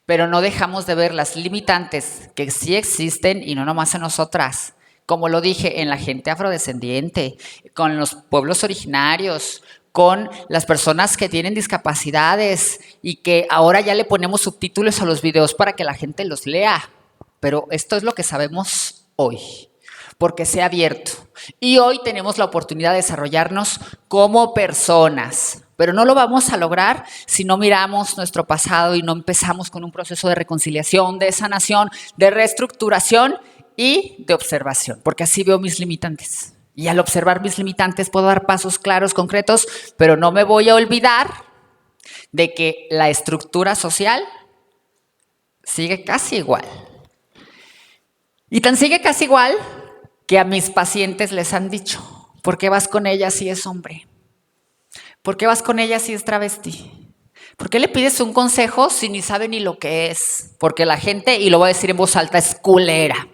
pero no dejamos de ver las limitantes que sí existen y no nomás en nosotras, como lo dije, en la gente afrodescendiente, con los pueblos originarios, con las personas que tienen discapacidades y que ahora ya le ponemos subtítulos a los videos para que la gente los lea. Pero esto es lo que sabemos hoy, porque se ha abierto. Y hoy tenemos la oportunidad de desarrollarnos como personas. Pero no lo vamos a lograr si no miramos nuestro pasado y no empezamos con un proceso de reconciliación, de sanación, de reestructuración y de observación, porque así veo mis limitantes. Y al observar mis limitantes puedo dar pasos claros, concretos, pero no me voy a olvidar de que la estructura social sigue casi igual. Y tan sigue casi igual que a mis pacientes les han dicho, ¿por qué vas con ella si es hombre? ¿Por qué vas con ella si es travesti? ¿Por qué le pides un consejo si ni sabe ni lo que es? Porque la gente, y lo voy a decir en voz alta, es culera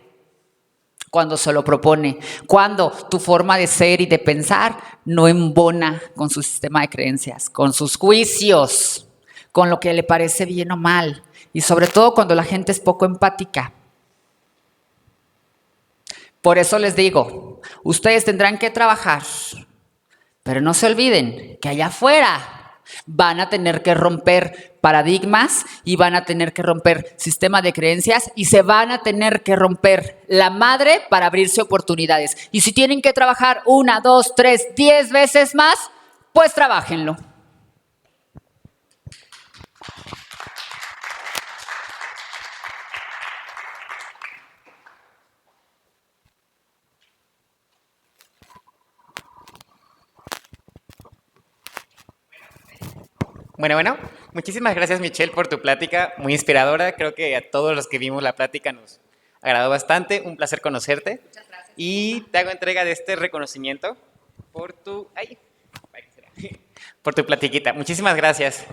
cuando se lo propone, cuando tu forma de ser y de pensar no embona con su sistema de creencias, con sus juicios, con lo que le parece bien o mal, y sobre todo cuando la gente es poco empática. Por eso les digo, ustedes tendrán que trabajar, pero no se olviden que allá afuera van a tener que romper paradigmas y van a tener que romper sistemas de creencias y se van a tener que romper la madre para abrirse oportunidades. Y si tienen que trabajar 1, 2, 3, 10 veces más, pues trabájenlo. Bueno, muchísimas gracias Michelle por tu plática, muy inspiradora. Creo que a todos los que vimos la plática nos agradó bastante. Un placer conocerte. Muchas gracias. Y te hago entrega de este reconocimiento por tu, por tu platiquita. Muchísimas gracias.